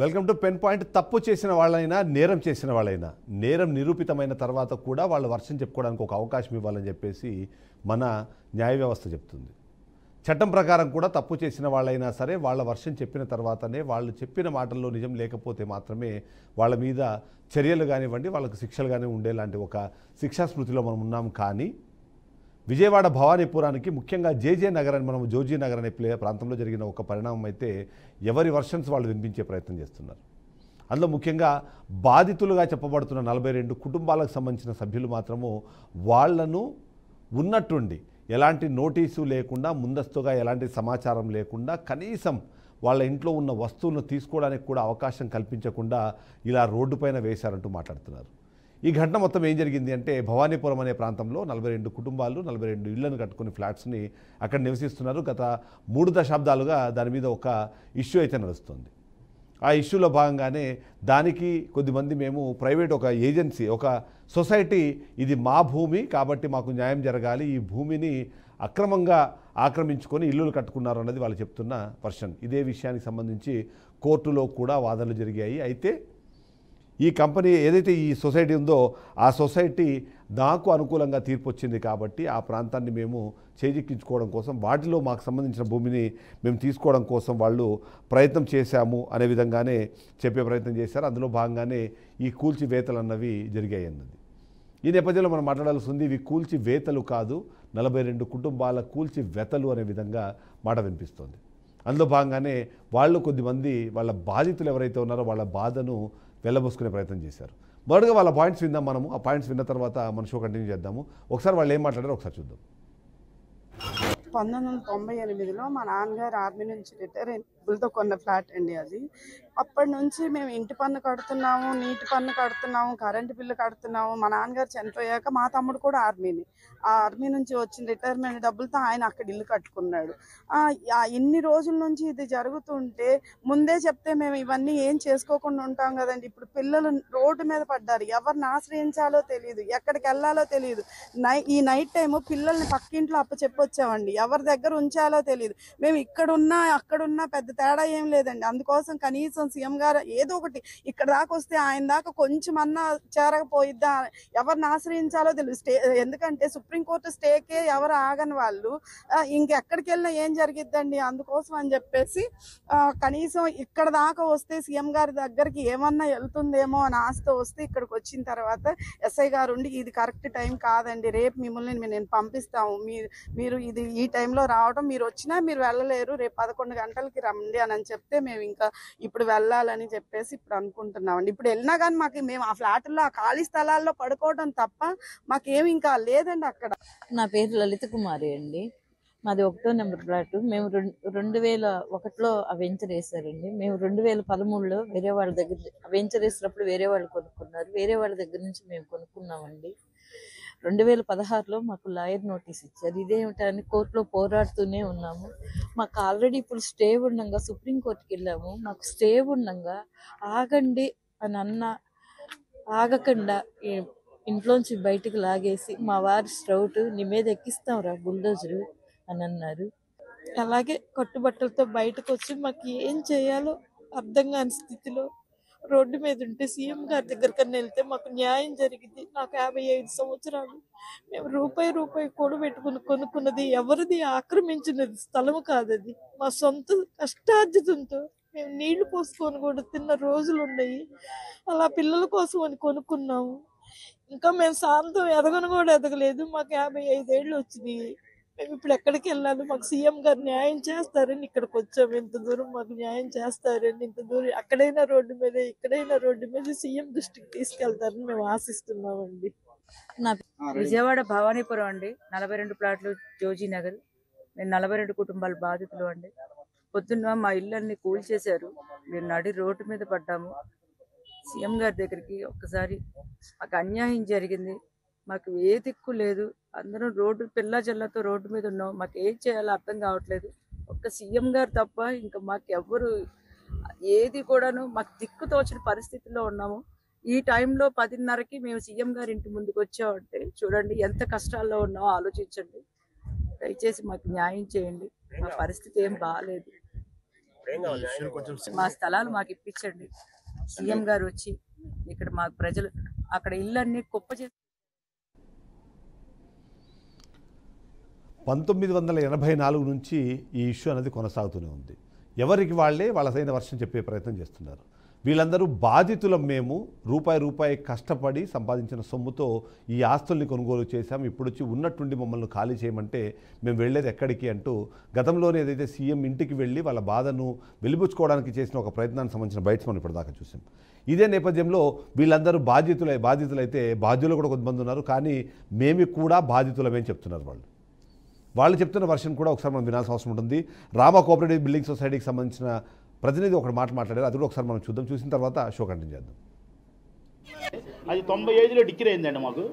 Welcome to pen point. తప్పు చేసిన వాళ్ళైనా నేరం చేసిన వాళ్ళైనా నేరం నిరూపితమైన తర్వాత కూడా వాళ్ళు వర్షం చెప్పుకోవడానికి ఒక అవకాశం ఇవ్వాలని చెప్పేసి మన న్యాయ వ్యవస్థ చెప్తుంది. చట్టం ప్రకారం కూడా తప్పు చేసిన వాళ్ళైనా సరే వాళ్ళ వర్షం చెప్పిన తర్వాతనే వాళ్ళు చెప్పిన మాటల్లో నిజం లేకపోతే మాత్రమే వాళ్ళ మీద చర్యలు కానివ్వండి, వాళ్ళకు శిక్షలు కానీ ఉండేలాంటి ఒక శిక్షా స్మృతిలో మనం ఉన్నాం. కానీ విజయవాడ భవానీపురానికి ముఖ్యంగా జేజే నగర్ అని మనం జోజీ నగర్ అనే ప్రాంతంలో జరిగిన ఒక పరిణామం అయితే ఎవరి వర్షన్స్ వాళ్ళు వినిపించే ప్రయత్నం చేస్తున్నారు. అందులో ముఖ్యంగా బాధితులుగా చెప్పబడుతున్న 42 కుటుంబాలకు సంబంధించిన సభ్యులు మాత్రము వాళ్లను ఉన్నట్టుండి ఎలాంటి నోటీసు లేకుండా, ముందస్తుగా ఎలాంటి సమాచారం లేకుండా, కనీసం వాళ్ళ ఇంట్లో ఉన్న వస్తువులను తీసుకోవడానికి కూడా అవకాశం కల్పించకుండా ఇలా రోడ్డుపైన వేశారంటూ మాట్లాడుతున్నారు. ఈ ఘటన మొత్తం ఏం జరిగింది అంటే, భవానీపురం అనే ప్రాంతంలో 42 కుటుంబాలు 42 ఇళ్లను కట్టుకుని ఫ్లాట్స్ని అక్కడ నివసిస్తున్నారు. గత 3 దశాబ్దాలుగా దాని మీద ఒక ఇష్యూ అయితే నడుస్తుంది. ఆ ఇష్యూలో భాగంగానే దానికి కొద్దిమంది మేము ప్రైవేట్ ఒక ఏజెన్సీ, ఒక సొసైటీ, ఇది మా భూమి కాబట్టి మాకు న్యాయం జరగాలి, ఈ భూమిని అక్రమంగా ఆక్రమించుకొని ఇల్లులు కట్టుకున్నారు అన్నది వాళ్ళు చెప్తున్న వర్షన్. ఇదే విషయానికి సంబంధించి కోర్టులో కూడా వాదనలు జరిగాయి. అయితే ఈ కంపెనీ ఏదైతే ఈ సొసైటీ ఉందో ఆ సొసైటీ నాకు అనుకూలంగా తీర్పు వచ్చింది కాబట్టి ఆ ప్రాంతాన్ని మేము చేజిక్కించుకోవడం కోసం, వాటిలో మాకు సంబంధించిన భూమిని మేము తీసుకోవడం కోసం వాళ్ళు ప్రయత్నం చేశాము అనే విధంగానే చెప్పే ప్రయత్నం చేశారు. అందులో భాగంగానే ఈ కూల్చివేతలు అన్నవి జరిగాయి అన్నది. ఈ నేపథ్యంలో మనం మాట్లాడాల్సింది ఇవి కూల్చివేతలు కాదు, 42 కుటుంబాల కూల్చివేతలు అనే విధంగా మాట వినిపిస్తోంది. అందులో భాగంగానే వాళ్ళు కొద్దిమంది వాళ్ళ బాధితులు ఎవరైతే ఉన్నారో వాళ్ళ బాధను వెళ్ళబోసుకునే ప్రయత్నం చేశారు. మొదటగా వాళ్ళ పాయింట్స్ విందాం మనము. ఆ పాయింట్స్ విన్న తర్వాత మన షో కంటిన్యూ చేద్దాము. ఒకసారి వాళ్ళు ఏం మాట్లాడారో ఒకసారి చూద్దాం. 1998లో మా నాన్నగారు ఆర్మీ నుంచి రిటైర్ అయినతో కొన్న ఫ్లాట్ అండి అది. అప్పటి నుంచి మేము ఇంటి పన్ను కడుతున్నాము, నీటి పన్ను కడుతున్నాము, కరెంటు బిల్లు కడుతున్నాము. మా నాన్నగారు చనిపోయాక మా తమ్ముడు కూడా ఆర్మీని, ఆ ఆర్మీ నుంచి వచ్చిన రిటైర్మెంట్ డబ్బులతో ఆయన అక్కడ ఇల్లు కట్టుకున్నాడు. ఇన్ని రోజుల నుంచి ఇది జరుగుతుంటే ముందే చెప్తే మేము ఇవన్నీ ఏం చేసుకోకుండా ఉంటాం కదండి. ఇప్పుడు పిల్లలు రోడ్డు మీద పడ్డారు, ఎవరిని ఆశ్రయించాలో తెలియదు, ఎక్కడికి వెళ్ళాలో తెలియదు. ఈ నైట్ టైము పిల్లల్ని పక్కింట్లో అప్పచెప్పొచ్చామండి, ఎవరి దగ్గర ఉంచాలో తెలియదు. మేము ఇక్కడున్నా అక్కడున్నా పెద్ద తేడా ఏం లేదండి. అందుకోసం కనీసం సీఎం గారు ఏదో ఒకటి ఇక్కడ దాకా వస్తే ఆయన దాకా కొంచెం అన్నా చేరకపోయిద్దా, ఎవరిని ఆశ్రయించాలో తెలియదు. ఎందుకంటే సుప్రీంకోర్టు స్టేకే ఎవరు ఆగని వాళ్ళు ఇంకెక్కడికి వెళ్ళినా ఏం జరిగిద్దండి. అందుకోసం అని చెప్పేసి కనీసం ఇక్కడ దాకా వస్తే సీఎం గారి దగ్గరికి ఏమన్నా వెళ్తుందేమో అని ఆశతో వస్తే ఇక్కడికి వచ్చిన తర్వాత ఎస్ఐ గారు ఉండి ఇది కరెక్ట్ టైం కాదండి, రేపు మిమ్మల్ని నేను పంపిస్తాము, మీరు ఇది ఈ టైంలో రావడం, మీరు వచ్చినా మీరు వెళ్ళలేరు, రేపు 11 గంటలకి రండి అని చెప్తే మేము ఇంకా ఇప్పుడు వెళ్ళాలని చెప్పేసి ఇప్పుడు అనుకుంటున్నామండి. ఇప్పుడు వెళ్ళినా కానీ మేము ఆ ఫ్లాట్లో ఆ ఖాళీ స్థలాల్లో పడుకోవడం తప్ప మాకేమి ఇంకా లేదండి అక్కడ. నా పేరు లలిత కుమారి అండి. మాది 1వ నెంబర్ ఫ్లాట్. మేము 2001లో ఆ వెంచర్ వేసారండి. మేము 2013లో వేరే వాళ్ళ దగ్గర వెంచర్ వేసినప్పుడు వేరే వాళ్ళు కొనుక్కున్నారు, వేరే వాళ్ళ దగ్గర నుంచి మేము కొనుక్కున్నామండి. 2016లో మాకు లాయర్ నోటీస్ ఇచ్చారు. ఇదేమిటని కోర్టులో పోరాడుతూనే ఉన్నాము. మాకు ఆల్రెడీ ఇప్పుడు స్టే ఉండగా సుప్రీంకోర్టుకి వెళ్ళాము. మాకు స్టే ఉండగా ఆగండి అని ఆగకుండా ఇంట్లోంచి బయటకు లాగేసి మా వారి స్ట్రౌట్ నీ మీద ఎక్కిస్తాం రా బుల్డోజరు అని అన్నారు. అలాగే కట్టుబట్టలతో బయటకు వచ్చి మాకు ఏం చేయాలో అర్థం కాని స్థితిలో రోడ్డు మీద ఉంటే సీఎం గారి దగ్గరకన్నా వెళ్తే మాకు న్యాయం జరిగింది. నాకు 55 సంవత్సరాలు. మేము రూపాయి కూడబెట్టుకుని కొనుక్కున్నది ఎవరిది ఆక్రమించినది స్థలము కాదది, మా సొంత కష్టార్జితంతో మేము నీళ్లు పోసుకొని కూడా తిన్న రోజులు ఉన్నాయి. అలా పిల్లల కోసం అని కొనుక్కున్నాము. ఇంకా మేము శాంతం ఎదగను కూడా ఎదగలేదు. మాకు 55 ఏళ్ళు వచ్చినాయి. మేము ఇప్పుడు ఎక్కడికి వెళ్ళాలి? మాకు సీఎం గారు న్యాయం చేస్తారని ఇక్కడికి వచ్చాము. ఇంత దూరం మాకు న్యాయం చేస్తారని, ఇంత దూరం అక్కడైనా రోడ్డు మీద ఇక్కడైనా రోడ్డు మీద సీఎం దృష్టికి తీసుకెళ్తారని మేము ఆశిస్తున్నామండి. విజయవాడ భవానీపురం అండి, 42 ప్లాట్లు జోజీ నగర్. మేము 42 కుటుంబాల బాధితులు అండి. పొద్దున్న మా ఇళ్ళన్ని కూల్చేశారు, మేము నడి రోడ్డు మీద పడ్డాము. సీఎం గారి దగ్గరికి ఒక్కసారి మాకు అన్యాయం జరిగింది, మాకు ఏ దిక్కు లేదు, అందరం రోడ్డు పిల్ల జల్లతో రోడ్డు మీద ఉన్నాం, మాకు ఏం చేయాలో అర్థం కావట్లేదు. ఒక్క సీఎం గారు తప్ప ఇంకా మాకు ఎవ్వరు ఏది కూడాను మాకు దిక్కు తోచిన పరిస్థితిలో ఉన్నాము. ఈ టైంలో 10:30కి మేము సీఎం గారి ఇంటి ముందుకు వచ్చామంటే చూడండి ఎంత కష్టాల్లో ఉన్నామో ఆలోచించండి. దయచేసి మాకు న్యాయం చేయండి, మా పరిస్థితి ఏం బాగాలేదు. మా స్థలాలు మాకు ఇప్పించండి. సీఎం గారు వచ్చి ఇక్కడ మాకు ప్రజలు అక్కడ ఇళ్ళన్నీ కుప్ప చేసి 1984 నుంచి ఈ ఇష్యూ అనేది కొనసాగుతూనే ఉంది. ఎవరికి వాళ్ళే వాళ్ళసైన వర్షం చెప్పే ప్రయత్నం చేస్తున్నారు. వీళ్ళందరూ బాధితులం, మేము రూపాయి కష్టపడి సంపాదించిన సొమ్ముతో ఈ ఆస్తుల్ని కొనుగోలు చేశాం, ఇప్పుడు వచ్చి ఉన్నట్టుండి మమ్మల్ని ఖాళీ చేయమంటే మేము వెళ్ళేది ఎక్కడికి అంటూ గతంలోనే ఏదైతే సీఎం ఇంటికి వెళ్ళి వాళ్ళ బాధను వెలిబుచ్చుకోవడానికి చేసిన ఒక ప్రయత్నానికి సంబంధించిన బయట్స్ మనం ఇప్పటిదాకా చూసాం. ఇదే నేపథ్యంలో వీళ్ళందరూ బాధితులైతే బాధ్యులు కూడా కొంతమంది ఉన్నారు, కానీ మేము కూడా బాధితులమే అని చెప్తున్నారు. వాళ్ళు చెప్తున్న వర్షన్ కూడా ఒకసారి మనం వినాల్సిన అవసరం ఉంటుంది. రామా కోఆపరేటివ్ బిల్డింగ్ సొసైటీకి సంబంధించిన ప్రతినిధి ఒకటి మాట్లాడారు, అది కూడా ఒకసారి మనం చూద్దాం. చూసిన తర్వాత షో కంటిన్యూ చేద్దాం. అది 95లో డిగ్రీ అయిందండి. మాకు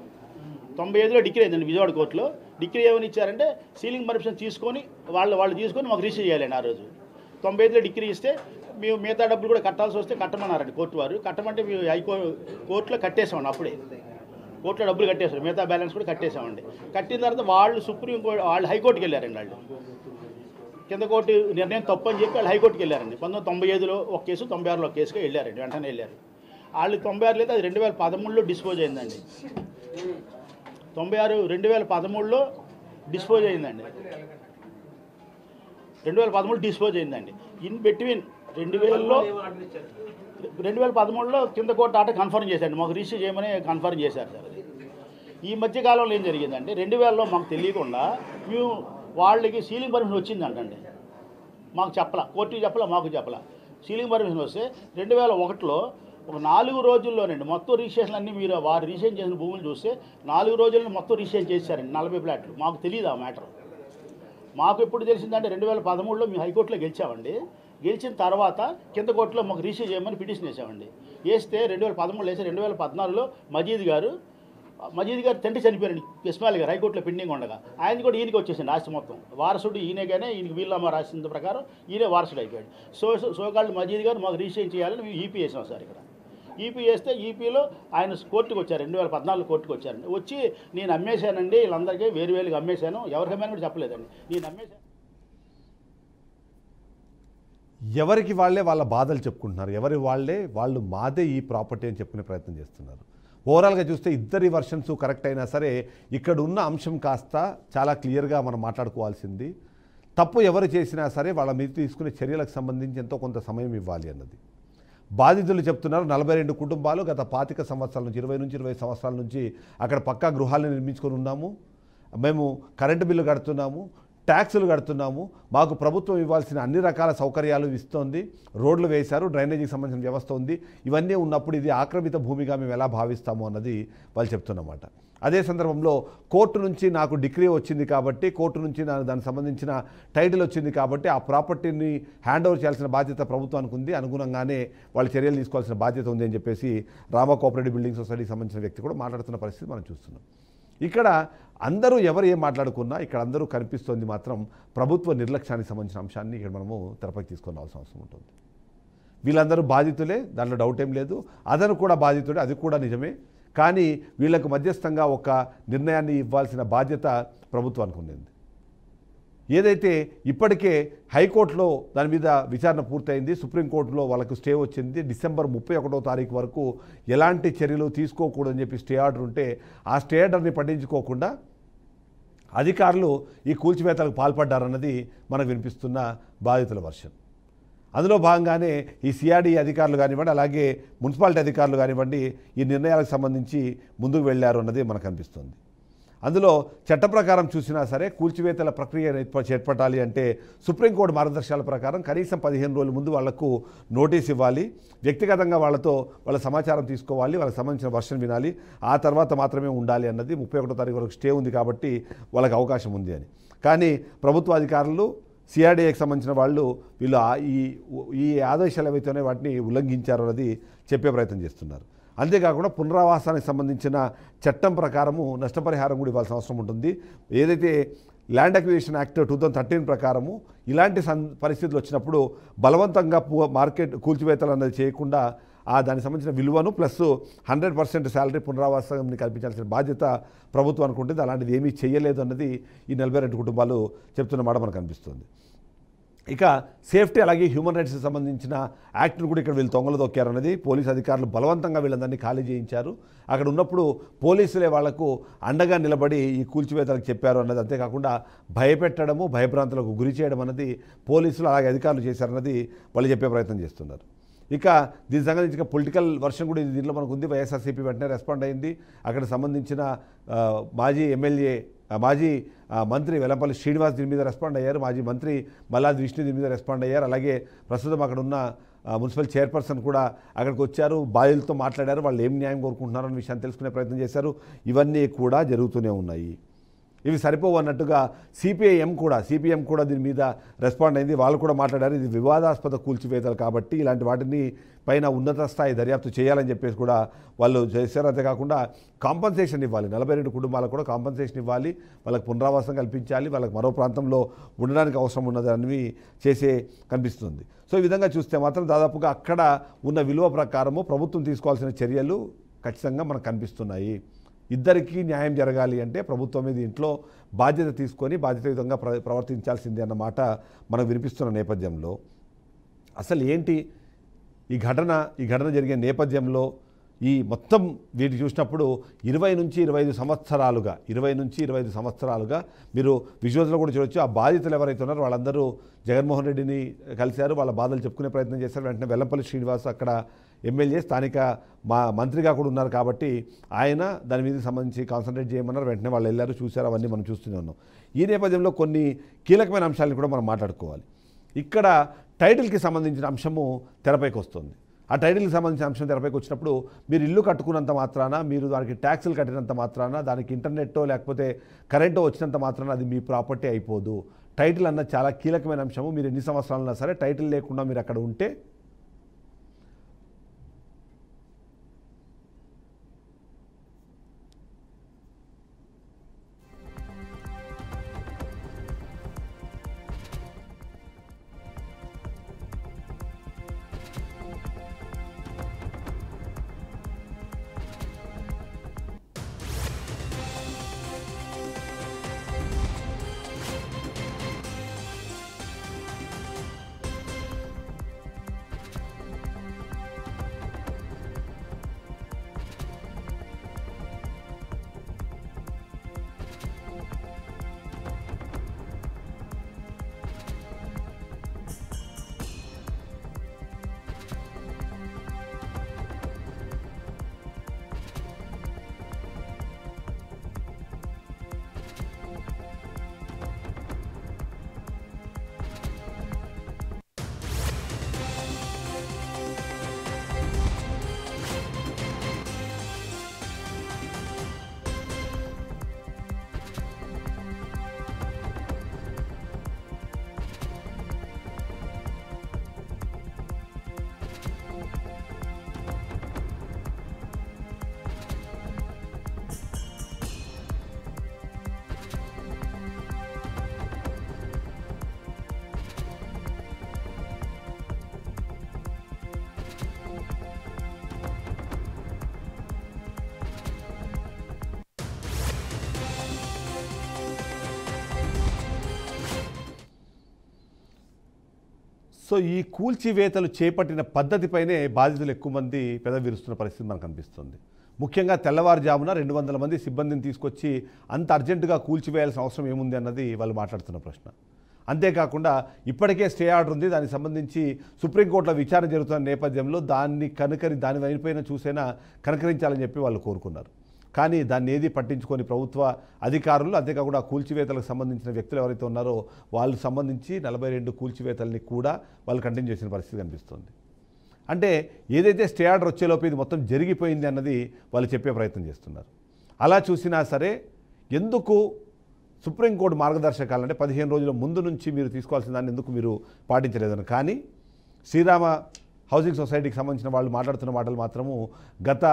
95లో డిగ్రీ అయిందండి విజయవాడ కోర్టులో. డిగ్రీ ఏమని ఇచ్చారంటే సీలింగ్ పర్మిషన్ తీసుకొని వాళ్ళు తీసుకొని మాకు రిజిస్టర్ చేయాలండి. ఆ రోజు 95లో డిగ్రీ ఇస్తే మేము మిగతా డబ్బులు కూడా కట్టాల్సి వస్తే కట్టమన్నారండి కోర్టు వారు. కట్టమంటే మేము కోర్టులో కట్టేసామండి. అప్పుడే కోర్టులో డబ్బులు కట్టేశారు, మిగతా బ్యాలెన్స్ కూడా కట్టేసామండి. కట్టిన తర్వాత వాళ్ళు సుప్రీంకోర్టు వాళ్ళు హైకోర్టుకి వెళ్ళారండి. వాళ్ళు కింద కోర్టు నిర్ణయం తప్పు అని చెప్పి వాళ్ళు హైకోర్టుకి వెళ్ళారండి. 1995లో ఒక కేసు, 96లో ఒక కేసుగా వెళ్ళారండి. వెంటనే వెళ్ళారు వాళ్ళు. 96 అయితే అది 2013లో డిస్పోజ్ అయిందండి. 2013లో డిస్పోజ్ అయిందండి. 2013 డిస్పోజ్ అయిందండి. ఇన్ బిట్వీన్ 2013లో కింద కోర్టు ఆట కన్ఫర్మ్ చేశారండి, మాకు రిజిస్టర్ చేయమని కన్ఫర్మ్ చేశారు సార్. ఈ మధ్యకాలంలో ఏం జరిగిందంటే 2000లో మాకు తెలియకుండా మేము వాళ్ళకి సీలింగ్ పర్మిషన్ వచ్చిందంటండి. మాకు చెప్పలా, కోర్టుకి చెప్పలా, మాకు చెప్పలా. సీలింగ్ పర్మిషన్ వస్తే 2001లో ఒక 4 రోజుల్లోనండి మొత్తం రిజిస్ట్రేషన్ అన్నీ మీరు వారు రిజిస్ట్రేషన్ చేసిన భూములు చూస్తే 4 రోజుల్లో మొత్తం రిజిస్ట్రేషన్ చేశారండి 40 ఫ్లాట్లు. మాకు తెలియదు ఆ మ్యాటర్. మాకు ఎప్పుడు తెలిసిందంటే 2013లో మేము హైకోర్టులో గెలిచామండి. గెలిచిన తర్వాత కింద కోర్టులో మాకు రిజిస్టర్ చేయమని పిటిషన్ వేసామండి. వేస్తే 2013లో వేసి 2014లో మజీద్ గారు తండ్రి చనిపోయారండి. ఇస్మాయిల్ గారు హైకోర్టులో పెండింగ్ ఉండగా ఆయన కూడా ఈయనకి వచ్చేసింది ఆస్తి మొత్తం. వారసుడు ఈయనగానే, ఈయనకి వీళ్ళమ్మ రాసిన ప్రకారం ఈయనే వారసుడు అయిపోయాడు. సోకాళ్ళు మజీద్ గారు మాకు రిజిస్ట్రేషన్ చేయాలని మేము ఈపీ వేసాం సార్. ఇక్కడ ఈపీ వేస్తే ఈపీలో ఆయన కోర్టుకు వచ్చారు, 2014 కోర్టుకు వచ్చారండి. వచ్చి నేను అమ్మేశానండి, వీళ్ళందరికీ వేరుగా అమ్మేశాను, ఎవరికైనా కూడా చెప్పలేదండి, నేను అమ్మేశాను. ఎవరికి వాళ్ళే వాళ్ళ బాధలు చెప్పుకుంటున్నారు, వాళ్ళు మాదే ఈ ప్రాపర్టీ అని చెప్పుకునే ప్రయత్నం చేస్తున్నారు. ఓవరాల్గా చూస్తే ఇద్దరి వర్షన్స్ కరెక్ట్ అయినా సరే ఇక్కడ ఉన్న అంశం కాస్త చాలా క్లియర్గా మనం మాట్లాడుకోవాల్సింది. తప్పు ఎవరు చేసినా సరే వాళ్ళ మీద తీసుకునే చర్యలకు సంబంధించి ఎంతో కొంత సమయం ఇవ్వాలి అన్నది. బాధితులు చెప్తున్నారు 42 కుటుంబాలు గత 25 సంవత్సరాల నుంచి 20 సంవత్సరాల నుంచి అక్కడ పక్కా గృహాలను నిర్మించుకొని ఉన్నాము, మేము కరెంటు బిల్లు కడుతున్నాము, ట్యాక్సులు కడుతున్నాము, మాకు ప్రభుత్వం ఇవ్వాల్సిన అన్ని రకాల సౌకర్యాలు ఇస్తోంది, రోడ్లు వేశారు, డ్రైనేజీకి సంబంధించిన వ్యవస్థ ఉంది, ఇవన్నీ ఉన్నప్పుడు ఇది ఆక్రమిత భూమిగా మేము ఎలా భావిస్తాము అన్నది వాళ్ళు చెప్తున్నమాట. అదే సందర్భంలో కోర్టు నుంచి నాకు డిగ్రీ వచ్చింది కాబట్టి, కోర్టు నుంచి దానికి సంబంధించిన టైటిల్ వచ్చింది కాబట్టి ఆ ప్రాపర్టీని హ్యాండ్ ఓవర్ చేయాల్సిన బాధ్యత ప్రభుత్వానికి ఉంది, అనుగుణంగానే వాళ్ళు చర్యలు తీసుకోవాల్సిన బాధ్యత ఉంది అని చెప్పేసి రామా కోఆపరేటివ్ బిల్డింగ్ సొసైటీకి సంబంధించిన వ్యక్తి కూడా మాట్లాడుతున్న పరిస్థితి మనం చూస్తున్నాం. ఇక్కడ అందరూ ఎవరు ఏం మాట్లాడుకున్నా ఇక్కడ అందరూ కనిపిస్తోంది మాత్రం ప్రభుత్వ నిర్లక్ష్యానికి సంబంధించిన అంశాన్ని ఇక్కడ మనము తెరపైకి తీసుకొని రావాల్సిన అవసరం ఉంటుంది. వీళ్ళందరూ బాధితులే, దాంట్లో డౌట్ ఏం లేదు, అతను కూడా బాధితుడే, అది కూడా నిజమే. కానీ వీళ్ళకు మధ్యస్థంగా ఒక నిర్ణయాన్ని ఇవ్వాల్సిన బాధ్యత ప్రభుత్వానికి ఉంది. ఏదైతే ఇప్పటికే హైకోర్టులో దాని మీద విచారణ పూర్తయింది, సుప్రీంకోర్టులో వాళ్ళకు స్టే వచ్చింది, డిసెంబర్ 31వ తారీఖు వరకు ఎలాంటి చర్యలు తీసుకోకూడదని చెప్పి స్టే ఆర్డర్ ఉంటే ఆ స్టే ఆర్డర్ని పట్టించుకోకుండా అధికారులు ఈ కూల్చివేతలకు పాల్పడ్డారన్నది మనకు వినిపిస్తున్న బాధితుల వర్షన్. అందులో భాగంగానే ఈ సిఆర్డీ అధికారులు కానివ్వండి, అలాగే మున్సిపాలిటీ అధికారులు కానివ్వండి ఈ నిర్ణయాలకు సంబంధించి ముందుకు వెళ్ళారు అన్నది మనకు అనిపిస్తుంది. అందులో చట్ట ప్రకారం చూసినా సరే కూల్చివేతల ప్రక్రియ చేపట్టాలి అంటే సుప్రీంకోర్టు మార్గదర్శకాల ప్రకారం కనీసం 15 రోజుల ముందు వాళ్లకు నోటీస్ ఇవ్వాలి, వ్యక్తిగతంగా వాళ్ళ సమాచారం తీసుకోవాలి, వాళ్ళకి సంబంధించిన వర్షన్ వినాలి, ఆ తర్వాత మాత్రమే ఉండాలి అన్నది 31వ తారీఖు వరకు స్టే ఉంది కాబట్టి వాళ్ళకి అవకాశం ఉంది అని. కానీ ప్రభుత్వ అధికారులు సిఆర్డీఏకి సంబంధించిన వీళ్ళు ఈ ఆదేశాలు ఏవైతేనే వాటిని ఉల్లంఘించారు అన్నది చెప్పే ప్రయత్నం చేస్తున్నారు. అంతేకాకుండా పునరావాసానికి సంబంధించిన చట్టం ప్రకారము నష్టపరిహారం కూడా ఇవ్వాల్సిన అవసరం ఉంటుంది. ఏదైతే ల్యాండ్ అక్విజిషన్ యాక్ట్ 2013 ప్రకారము ఇలాంటి పరిస్థితులు వచ్చినప్పుడు బలవంతంగా మార్కెట్ కూల్చివేతలు అనేది చేయకుండా దానికి సంబంధించిన విలువను ప్లస్ 100% శాలరీ పునరావాసాన్ని కల్పించాల్సిన బాధ్యత ప్రభుత్వానికి ఉంటుంది. అలాంటిది ఏమీ చేయలేదు అన్నది ఈ 42 కుటుంబాలు చెప్తున్న మాట మనకు అనిపిస్తుంది. ఇక సేఫ్టీ అలాగే హ్యూమన్ రైట్స్కి సంబంధించిన యాక్ట్ను కూడా ఇక్కడ వీళ్ళు తొంగలు తొక్కారన్నది పోలీసు అధికారులు బలవంతంగా వీళ్ళందరినీ ఖాళీ చేయించారు. అక్కడ ఉన్నప్పుడు పోలీసులే వాళ్లకు అండగా నిలబడి ఈ కూల్చివేతలకు చెప్పారు అన్నది, అంతేకాకుండా భయపెట్టడము భయభ్రాంతులకు గురి చేయడం అన్నది పోలీసులు అలాగే అధికారులు చేశారన్నది వాళ్ళు చెప్పే ప్రయత్నం చేస్తున్నారు. ఇక దీనికి సంబంధించిన పొలిటికల్ వర్షన్ కూడా దీంట్లో మనకు ఉంది. వైఎస్ఆర్సీపీ వెంటనే రెస్పాండ్ అయింది. అక్కడ సంబంధించిన మాజీ ఎమ్మెల్యే మాజీ మంత్రి వెల్లంపల్లి శ్రీనివాస్ దీని మీద రెస్పాండ్ అయ్యారు. మాజీ మంత్రి మల్లాది విష్ణు దీని మీద రెస్పాండ్ అయ్యారు. అలాగే ప్రస్తుతం అక్కడ ఉన్న మున్సిపల్ చైర్పర్సన్ కూడా అక్కడికి వచ్చారు, బాధితులతో మాట్లాడారు, వాళ్ళు ఏం న్యాయం కోరుకుంటున్నారో అనే విషయాన్ని తెలుసుకునే ప్రయత్నం చేశారు. ఇవన్నీ కూడా జరుగుతూనే ఉన్నాయి. ఇవి సరిపోవు అన్నట్టుగా సిపిఎం కూడా దీని మీద రెస్పాండ్ అయింది. వాళ్ళు కూడా మాట్లాడారు, ఇది వివాదాస్పద కూల్చివేతలు కాబట్టి ఇలాంటి వాటిని పైన ఉన్నత స్థాయి దర్యాప్తు చేయాలని చెప్పేసి కూడా వాళ్ళు చేశారు. అంతేకాకుండా కాంపన్సేషన్ ఇవ్వాలి, 42 కుటుంబాలకు కూడా కాంపన్సేషన్ ఇవ్వాలి, వాళ్ళకి పునరావాసం కల్పించాలి, వాళ్ళకి మరో ప్రాంతంలో ఉండడానికి అవసరం ఉన్నదాన్ని చేసే కనిపిస్తుంది. సో ఈ విధంగా చూస్తే మాత్రం దాదాపుగా అక్కడ ఉన్న విలువ ప్రకారము ప్రభుత్వం తీసుకోవాల్సిన చర్యలు ఖచ్చితంగా మనకు కనిపిస్తున్నాయి. ఇద్దరికీ న్యాయం జరగాలి అంటే ప్రభుత్వం మీద ఇంట్లో బాధ్యత తీసుకొని బాధ్యతాయుతంగా ప్రవర్తించాల్సిందే అన్నమాట మనకు వినిపిస్తున్న నేపథ్యంలో అసలు ఏంటి ఈ ఘటన జరిగే నేపథ్యంలో ఈ మొత్తం వీటి చూసినప్పుడు 20 నుంచి 25 సంవత్సరాలుగా మీరు విజువల్స్లో కూడా చూడొచ్చు. ఆ బాధితులు ఎవరైతే ఉన్నారో వాళ్ళందరూ జగన్మోహన్ రెడ్డిని కలిశారు, వాళ్ళ బాధలు చెప్పుకునే ప్రయత్నం చేశారు. వెంటనే వెల్లంపల్లి శ్రీనివాస్ అక్కడ ఎమ్మెల్యే స్థానిక మంత్రిగా కూడా ఉన్నారు కాబట్టి ఆయన దాని మీద సంబంధించి కాన్సన్ట్రేట్ చేయమన్నారు. వెంటనే వాళ్ళు వెళ్ళారు, చూశారు, అవన్నీ మనం చూస్తూనే ఉన్నాం. ఈ నేపథ్యంలో కొన్ని కీలకమైన అంశాలను కూడా మనం మాట్లాడుకోవాలి. ఇక్కడ టైటిల్కి సంబంధించిన అంశము తెరపైకి వస్తుంది. ఆ టైటిల్కి సంబంధించిన అంశం తెరపైకి వచ్చినప్పుడు మీరు ఇల్లు కట్టుకున్నంత మాత్రాన, మీరు దానికి ట్యాక్సులు కట్టినంత మాత్రాన, దానికి ఇంటర్నెట్టో లేకపోతే కరెంటో వచ్చినంత మాత్రాన అది మీ ప్రాపర్టీ అయిపోదు. టైటిల్ అన్నది చాలా కీలకమైన అంశము. మీరు ఎన్ని సంవత్సరాలన్నా సరే టైటిల్ లేకుండా మీరు అక్కడ ఉంటే సో ఈ కూల్చివేతలు చేపట్టిన పద్ధతిపైనే బాధితులు ఎక్కువ మంది పెదవి విరుస్తున్న పరిస్థితి మనకు కనిపిస్తుంది. ముఖ్యంగా తెల్లవారుజామున 200 మంది సిబ్బందిని తీసుకొచ్చి అంత అర్జెంటుగా కూల్చివేయాల్సిన అవసరం ఏముంది అన్నది వాళ్ళు మాట్లాడుతున్న ప్రశ్న. అంతేకాకుండా ఇప్పటికే స్టే ఆర్డర్ ఉంది, దానికి సంబంధించి సుప్రీంకోర్టులో విచారణ జరుగుతున్న నేపథ్యంలో దాని వైపుపైన చూసైనా కనకరించాలని చెప్పి వాళ్ళు కోరుకున్నారు. కానీ దాన్ని ఏది పట్టించుకొని ప్రభుత్వ అధికారులు, అంతేకాకుండా కూల్చివేతలకు సంబంధించిన వ్యక్తులు ఎవరైతే ఉన్నారో వాళ్ళు సంబంధించి 42 కూల్చివేతల్ని కూడా వాళ్ళు కంటిన్యూ చేసిన పరిస్థితి కనిపిస్తుంది. అంటే ఏదైతే స్టే ఆర్డర్ వచ్చేలోపు ఇది మొత్తం జరిగిపోయింది అన్నది వాళ్ళు చెప్పే ప్రయత్నం చేస్తున్నారు. అలా చూసినా సరే ఎందుకు సుప్రీంకోర్టు మార్గదర్శకాలంటే 15 రోజుల ముందు నుంచి మీరు తీసుకోవాల్సిన దాన్ని ఎందుకు మీరు పాటించలేదని. కానీ శ్రీరామ హౌసింగ్ సొసైటీకి సంబంధించిన వాళ్ళు మాట్లాడుతున్న మాటలు మాత్రము గత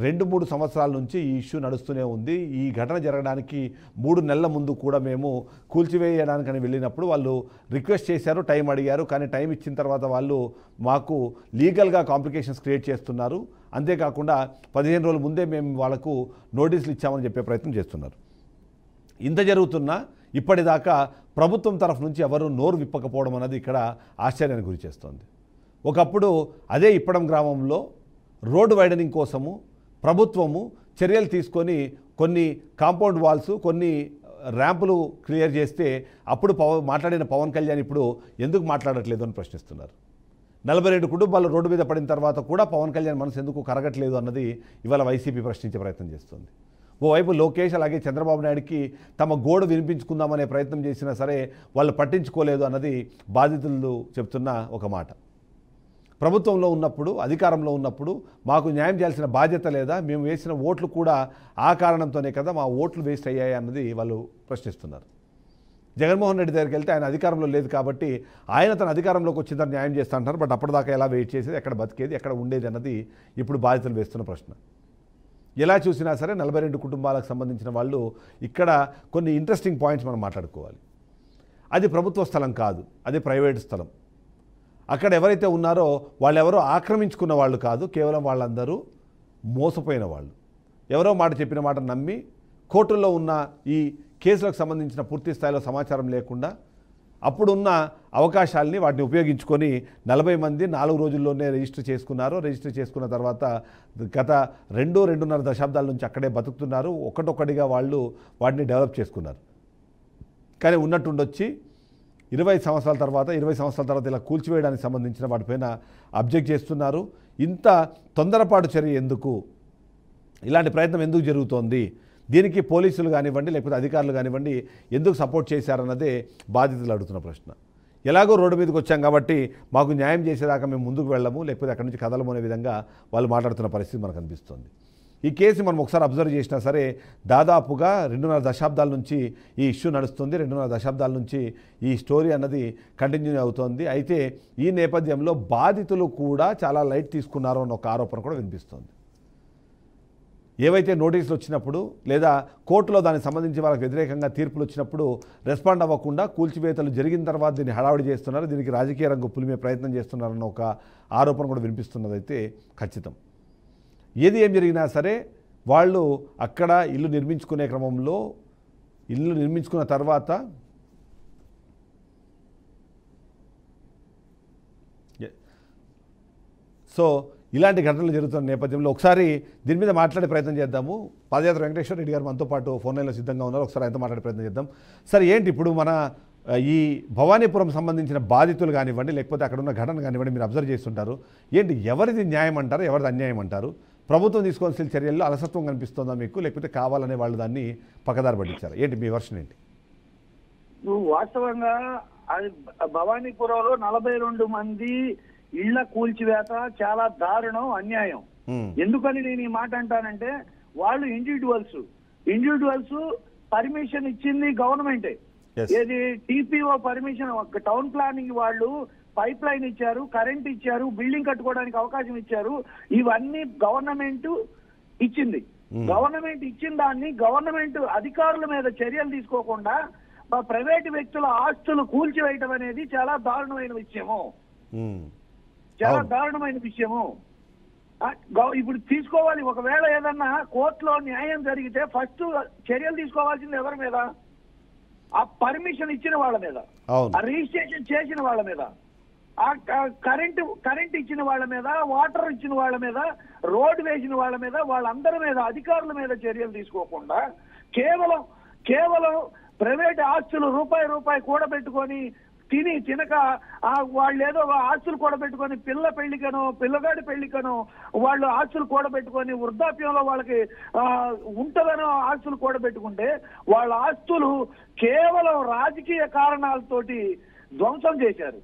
2-3 సంవత్సరాల నుంచి ఈ ఇష్యూ నడుస్తూనే ఉంది. ఈ ఘటన జరగడానికి 3 నెలల ముందు కూడా మేము కూల్చివేయడానికని వెళ్ళినప్పుడు వాళ్ళు రిక్వెస్ట్ చేశారు, టైం అడిగారు. కానీ టైం ఇచ్చిన తర్వాత వాళ్ళు మాకు లీగల్గా కాంప్లికేషన్స్ క్రియేట్ చేస్తున్నారు. అంతేకాకుండా 15 రోజుల ముందే మేము వాళ్ళకు నోటీసులు ఇచ్చామని చెప్పే ప్రయత్నం చేస్తున్నారు. ఇంత జరుగుతున్నా ఇప్పటిదాకా ప్రభుత్వం తరఫు నుంచి ఎవరు నోరు విప్పకపోవడం అనేది ఇక్కడ ఆశ్చర్యానికి గురి చేస్తోంది. ఒకప్పుడు అదే ఇప్పడం గ్రామంలో రోడ్డు వైడనింగ్ కోసము ప్రభుత్వము చర్యలు తీసుకొని కొన్ని కాంపౌండ్ వాల్స్, కొన్ని ర్యాంపులు క్లియర్ చేస్తే అప్పుడు మాట్లాడిన పవన్ కళ్యాణ్ ఇప్పుడు ఎందుకు మాట్లాడట్లేదు అని ప్రశ్నిస్తున్నారు. 42 కుటుంబాలు రోడ్డు మీద పడిన తర్వాత కూడా పవన్ కళ్యాణ్ మనసు ఎందుకు కరగట్లేదు అన్నది ఇవాళ వైసీపీ ప్రశ్నించే ప్రయత్నం చేస్తుంది. ఓవైపు లోకేష్ అలాగే చంద్రబాబు నాయుడుకి తమ గోడు వినిపించుకుందామనే ప్రయత్నం చేసినా సరే వాళ్ళు పట్టించుకోలేదు అన్నది బాధితులు చెప్తున్న ఒక మాట. ప్రభుత్వంలో ఉన్నప్పుడు, అధికారంలో ఉన్నప్పుడు మాకు న్యాయం చేయాల్సిన బాధ్యత లేదా? మేము వేసిన ఓట్లు కూడా ఆ కారణంతోనే కదా మా ఓట్లు వేస్ట్ అయ్యాయి అన్నది వాళ్ళు ప్రశ్నిస్తున్నారు. జగన్మోహన్ రెడ్డి దగ్గరికి వెళ్తే ఆయన అధికారంలో లేదు కాబట్టి ఆయన తన అధికారంలోకి వచ్చిందని న్యాయం చేస్తా అంటారు. బట్ అప్పటిదాకా ఎలా వెయిట్ చేసేది, ఎక్కడ బతికేది, ఎక్కడ ఉండేది అన్నది ఇప్పుడు బాధితులు వేస్తున్న ప్రశ్న. ఎలా చూసినా సరే 42 కుటుంబాలకు సంబంధించిన వాళ్ళు ఇక్కడ కొన్ని ఇంట్రెస్టింగ్ పాయింట్స్ మనం మాట్లాడుకోవాలి. అది ప్రభుత్వ స్థలం కాదు, అది ప్రైవేట్ స్థలం. అక్కడ ఎవరైతే ఉన్నారో వాళ్ళెవరో ఆక్రమించుకున్న వాళ్ళు కాదు, కేవలం వాళ్ళందరూ మోసపోయిన వాళ్ళు. ఎవరో మాట చెప్పిన మాట నమ్మి కోర్టుల్లో ఉన్న ఈ కేసులకు సంబంధించిన పూర్తి స్థాయిలో సమాచారం లేకుండా అప్పుడున్న అవకాశాలని వాటిని ఉపయోగించుకొని 40 మంది 4 రోజుల్లోనే రిజిస్టర్ చేసుకున్నారు. రిజిస్టర్ చేసుకున్న తర్వాత గత 2-2.5 దశాబ్దాల నుంచి అక్కడే బతుకుతున్నారు. ఒక్కటొక్కటిగా వాళ్ళు వాటిని డెవలప్ చేసుకున్నారు. కానీ ఉన్నట్టుండొచ్చి 20 సంవత్సరాల తర్వాత ఇలా కూల్చివేయడానికి సంబంధించిన వాటిపైన అబ్జెక్ట్ చేస్తున్నారు. ఇంత తొందరపాటు చర్య ఎందుకు? ఇలాంటి ప్రయత్నం ఎందుకు జరుగుతోంది? దీనికి పోలీసులు కానివ్వండి, లేకపోతే అధికారులు కానివ్వండి ఎందుకు సపోర్ట్ చేశారన్నదే బాధితులు అడుగుతున్న ప్రశ్న. ఎలాగో రోడ్డు మీదకి వచ్చాం కాబట్టి మాకు న్యాయం చేసేదాకా మేము ముందుకు వెళ్ళము, లేకపోతే అక్కడి నుంచి కదలము అనే విధంగా వాళ్ళు మాట్లాడుతున్న పరిస్థితి మనకు అనిపిస్తుంది. ఈ కేసు మనం ఒకసారి అబ్జర్వ్ చేసినా సరే దాదాపుగా 2.5 దశాబ్దాల నుంచి ఈ ఇష్యూ నడుస్తుంది. 2.5 దశాబ్దాల నుంచి ఈ స్టోరీ అన్నది కంటిన్యూ అవుతోంది. అయితే ఈ నేపథ్యంలో బాధితులు కూడా చాలా లైట్ తీసుకున్నారో అన్న ఒక ఆరోపణ కూడా వినిపిస్తోంది. ఏవైతే నోటీసులు వచ్చినప్పుడు లేదా కోర్టులో దానికి సంబంధించి వాళ్ళకి వ్యతిరేకంగా తీర్పులు వచ్చినప్పుడు రెస్పాండ్ అవ్వకుండా కూల్చివేతలు జరిగిన తర్వాత దీన్ని హడావిడి చేస్తున్నారు, దీనికి రాజకీయ రంగు పులిమే ప్రయత్నం చేస్తున్నారన్న ఒక ఆరోపణ కూడా వినిపిస్తున్నదైతే ఖచ్చితం. ఏది ఏం జరిగినా సరే వాళ్ళు అక్కడ ఇల్లు నిర్మించుకునే క్రమంలో ఇల్లు నిర్మించుకున్న తర్వాత సో ఇలాంటి ఘటనలు జరుగుతున్న నేపథ్యంలో ఒకసారి దీని మీద మాట్లాడే ప్రయత్నం చేద్దాము. పాదయాత్ర వెంకటేశ్వర రెడ్డి గారు మనతో పాటు ఫోన్ లైన్లో సిద్ధంగా ఉన్నారు. ఒకసారి ఆయనతో మాట్లాడే ప్రయత్నం చేద్దాం. సార్, ఏంటి ఇప్పుడు మన ఈ భవానీపురం సంబంధించిన బాధితులు కానివ్వండి, లేకపోతే అక్కడ ఉన్న ఘటన కానివ్వండి, మీరు అబ్జర్వ్ చేస్తుంటారు. ఏంటి, ఎవరిది న్యాయం అంటారు, ఎవరిది అన్యాయం అంటారు? ప్రభుత్వం తీసుకోవాల్సిన చర్యల్లో అలసత్వం కనిపిస్తుందా మీకు, లేకపోతే కావాలనే వాళ్ళు దాన్ని పక్కదారి పట్టించారు? ఏంటి మీ వర్షన్ ఏంటి? వాస్తవంగా అది భవానీపురంలో 42 మంది ఇళ్ల కూల్చివేత చాలా దారుణం, అన్యాయం. ఎందుకని నేను ఈ మాట అంటానంటే వాళ్ళు ఇండివిజువల్స్ పర్మిషన్ ఇచ్చింది గవర్నమెంటే. ఏది టీపీఓ పర్మిషన్, టౌన్ ప్లానింగ్ వాళ్ళు పైప్ లైన్ ఇచ్చారు, కరెంట్ ఇచ్చారు, బిల్డింగ్ కట్టుకోవడానికి అవకాశం ఇచ్చారు. ఇవన్నీ గవర్నమెంట్ ఇచ్చింది. గవర్నమెంట్ ఇచ్చిన దాన్ని గవర్నమెంట్ అధికారుల మీద చర్యలు తీసుకోకుండా ప్రైవేటు వ్యక్తుల ఆస్తులు కూల్చివేయటం అనేది చాలా దారుణమైన విషయము. ఇప్పుడు తీసుకోవాలి. ఒకవేళ ఏదన్నా కోర్టులో న్యాయం జరిగితే ఫస్ట్ చర్యలు తీసుకోవాల్సింది ఎవరి మీద? ఆ పర్మిషన్ ఇచ్చిన వాళ్ళ మీద, ఆ రిజిస్ట్రేషన్ చేసిన వాళ్ళ మీద, ఆ కరెంట్ ఇచ్చిన వాళ్ళ మీద, వాటర్ ఇచ్చిన వాళ్ళ మీద, రోడ్డు వేసిన వాళ్ళ మీద, వాళ్ళందరి మీద, అధికారుల మీద చర్యలు తీసుకోకుండా కేవలం ప్రైవేట్ ఆస్తులు రూపాయి కూడబెట్టుకొని తినక వాళ్ళు ఏదో ఆస్తులు కూడబెట్టుకొని పిల్లగాడి పెళ్లికనో వాళ్ళు ఆస్తులు కూడబెట్టుకొని వృద్ధాప్యంలో వాళ్ళకి ఉంటదనో ఆస్తులు కూడబెట్టుకుంటే వాళ్ళ ఆస్తులు కేవలం రాజకీయ కారణాలతోటి ధ్వంసం చేశారు.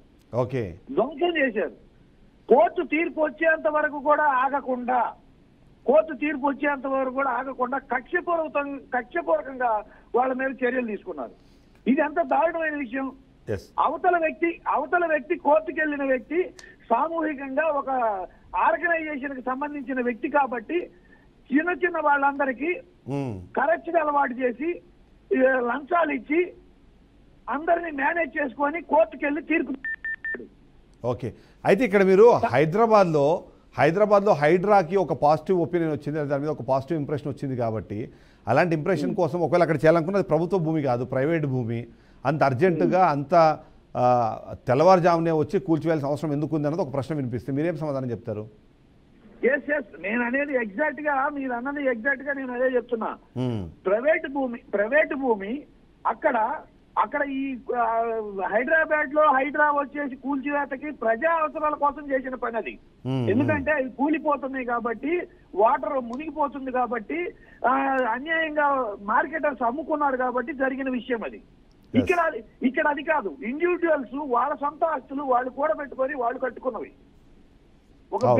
కోర్టు తీర్పు వచ్చేంత వరకు కూడా ఆగకుండా కక్షపూర్వకంగా వాళ్ళ మీద చర్యలు తీసుకున్నారు. ఇది ఎంత దారుణమైన విషయం. అవతల వ్యక్తి కోర్టుకు వెళ్ళిన వ్యక్తి సామూహికంగా ఒక ఆర్గనైజేషన్ కి సంబంధించిన వ్యక్తి కాబట్టి చిన్న వాళ్ళందరికీ కరెక్షన్ అలవాటు చేసి లంచాలు ఇచ్చి అందరినీ మేనేజ్ చేసుకొని కోర్టుకు వెళ్ళి తీర్పు. ఓకే, అయితే ఇక్కడ మీరు హైదరాబాద్లో హైడ్రాకి ఒక పాజిటివ్ ఒపీనియన్ వచ్చింది, దాని మీద ఒక పాజిటివ్ ఇంప్రెషన్ వచ్చింది కాబట్టి అలాంటి ఇంప్రెషన్ కోసం ఒకవేళ అక్కడ చేయాలనుకున్నది ప్రభుత్వ భూమి కాదు, ప్రైవేట్ భూమి, అంత అర్జెంటుగా అంత తెల్లవారుజామునే వచ్చి కూల్చివేయాల్సిన అవసరం ఎందుకు ఉంది అన్నది ఒక ప్రశ్న వినిపిస్తే మీరేం సమాధానం చెప్తారు? ఎస్ నేను అనేది ఎగ్జాక్ట్ గా మీరు అన్నది ఎగ్జాక్ట్ గా నేను అదే చెప్తున్నా. ప్రైవేట్ భూమి అక్కడ ఈ హైదరాబాద్ లో హైడ్రా వచ్చేసి కూల్చివేతకి ప్రజా అవసరాల కోసం చేసిన పని అది. ఎందుకంటే అది కూలిపోతున్నాయి కాబట్టి, వాటర్ మునిగిపోతుంది కాబట్టి, అన్యాయంగా మార్కెటర్స్ అమ్ముకున్నారు కాబట్టి జరిగిన విషయం అది. ఇక్కడ అది కాదు. ఇండివిజువల్స్ వాళ్ళ సొంత ఆస్తులు వాళ్ళు కూడబెట్టుకొని వాళ్ళు కట్టుకున్నవి. ఒక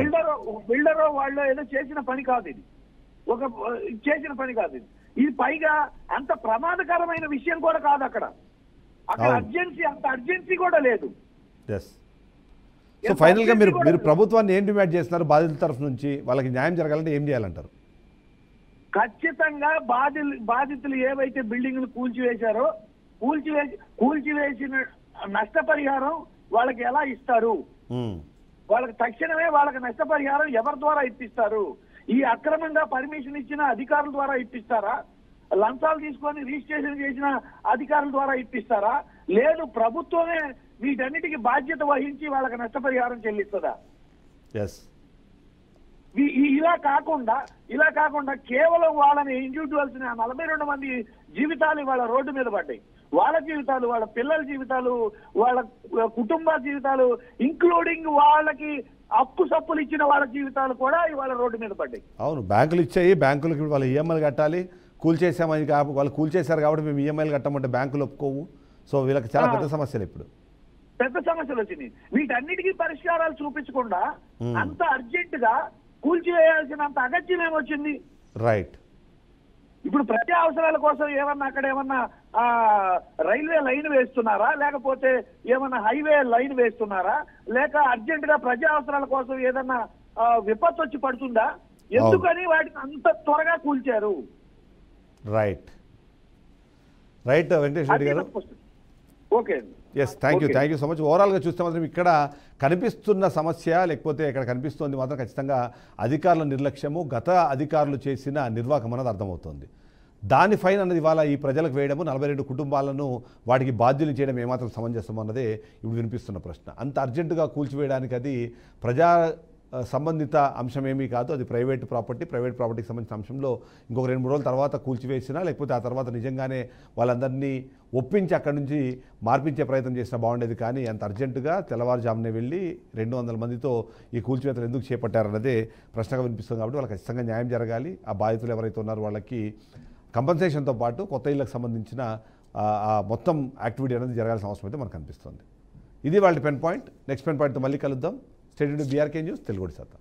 బిల్డర్ వాళ్ళు ఏదో చేసిన పని కాదు ఇది. చేసిన పని కాదు ఇది. ఇది పైగా అంత ప్రమాదకరమైన విషయం కూడా కాదు. అక్కడ అంత అర్జెన్సీ కూడా లేదు. సో ఫైనల్ గా మీరు ప్రభుత్వాన్ని ఏం డిమాండ్ చేస్తున్నారు? బాధితుల తరఫు నుంచి వాళ్ళకి న్యాయం జరగాలంటే ఏం చేయాలంటారు? ఖచ్చితంగా బాధితులు ఏవైతే బిల్డింగ్లు కూల్చివేశారో కూల్చివేసిన నష్టపరిహారం వాళ్ళకి ఎలా ఇస్తారు? వాళ్ళకి తక్షణమే వాళ్ళకి నష్టపరిహారం ఎవరి ద్వారా ఇప్పిస్తారు? ఈ అక్రమంగా పర్మిషన్ ఇచ్చిన అధికారుల ద్వారా ఇప్పిస్తారా? లంచాలు తీసుకొని రిజిస్ట్రేషన్ చేసిన అధికారుల ద్వారా ఇప్పిస్తారా? లేదు ప్రభుత్వమే వీటన్నిటికీ బాధ్యత వహించి వాళ్ళకి నష్టపరిహారం చెల్లిస్తుందా? ఇలా కాకుండా కేవలం వాళ్ళని ఇండివిజువల్స్ 42 మంది జీవితాలు వాళ్ళ రోడ్డు మీద పడ్డాయి. వాళ్ళ జీవితాలు, వాళ్ళ పిల్లల జీవితాలు, వాళ్ళ కుటుంబ జీవితాలు, ఇంక్లూడింగ్ వాళ్ళకి అప్పు సప్పులు ఇచ్చిన వాళ్ళ జీవితాలు కూడా ఇవాళ రోడ్డు మీద పడ్డాయి. అవును, బ్యాంకులు ఇచ్చాయి, బ్యాంకులకి వాళ్ళు ఈఎంఐలు కట్టాలి. కూల్చేసామని వాళ్ళు కూల్చేశారు కాబట్టి మేము ఈఎంఐలు కట్టమంటే బ్యాంకులు ఒప్పుకోవు. సో వీళ్ళకి చాలా పెద్ద సమస్యలు, ఇప్పుడు పెద్ద సమస్యలు వచ్చినాయి. వీటన్నిటికీ పరిష్కారాలు చూపించకుండా అంత అర్జెంట్ గా కూల్చివేయాల్సినంత అగత్యం ఏమొచ్చింది? రైట్. ఇప్పుడు ప్రజా అవసరాల కోసం అక్కడ ఏమన్నా రైల్వే లైన్ వేస్తున్నారా, లేకపోతే ఏమన్నా హైవే లైన్ వేస్తున్నారా, లేక అర్జెంట్ గా ప్రజా అవసరాల కోసం ఏదన్నా విపత్తు వచ్చి పడుతుందా? ఎందుకని వాటిని అంత త్వరగా కూల్చారు? Right Venkatesh Reddy garu. Okay, yes, thank you so much. ఓవరాల్గా చూస్తే మాత్రం ఇక్కడ కనిపిస్తున్న సమస్య, లేకపోతే ఇక్కడ కనిపిస్తుంది మాత్రం ఖచ్చితంగా అధికారుల నిర్లక్ష్యము, గత అధికారులు చేసిన నిర్వాహకం అన్నది అర్థమవుతుంది. దాని ఫైన్ అన్నది ఇవాళ ఈ ప్రజలకు వేయడము, 42 కుటుంబాలను వాటికి బాధ్యులు చేయడం ఏమాత్రం సమంజసం అన్నదే ఇప్పుడు వినిపిస్తున్న ప్రశ్న. అంత అర్జెంటుగా కూల్చివేయడానికి అది ప్రజా సంబంధిత అంశం ఏమీ కాదు. అది ప్రైవేట్ ప్రాపర్టీకి సంబంధించిన అంశంలో ఇంకొక 2-3 రోజుల తర్వాత కూల్చివేసినా, లేకపోతే ఆ తర్వాత నిజంగానే వాళ్ళందరినీ ఒప్పించి అక్కడి నుంచి మార్పించే ప్రయత్నం చేసినా బాగుండేది. కానీ అంత అర్జెంటుగా తెల్లవారుజామునే వెళ్ళి 200 మందితో ఈ కూల్చివేతలు ఎందుకు చేపట్టారన్నదే ప్రశ్నగా వినిపిస్తుంది. కాబట్టి వాళ్ళకి ఖచ్చితంగా న్యాయం జరగాలి. ఆ బాధితులు ఎవరైతే ఉన్నారో వాళ్ళకి కంపెన్సేషన్తో పాటు కొత్త ఇళ్లకు సంబంధించిన మొత్తం యాక్టివిటీ అనేది జరగాల్సిన అవసరం అయితే మనకు అనిపిస్తుంది. ఇది వాళ్ళ పెన్ పాయింట్. నెక్స్ట్ పెన్ పాయింట్తో మళ్ళీ కలుద్దాం. స్టేట్ BRK న్యూస్ తెలుగు సత్తా.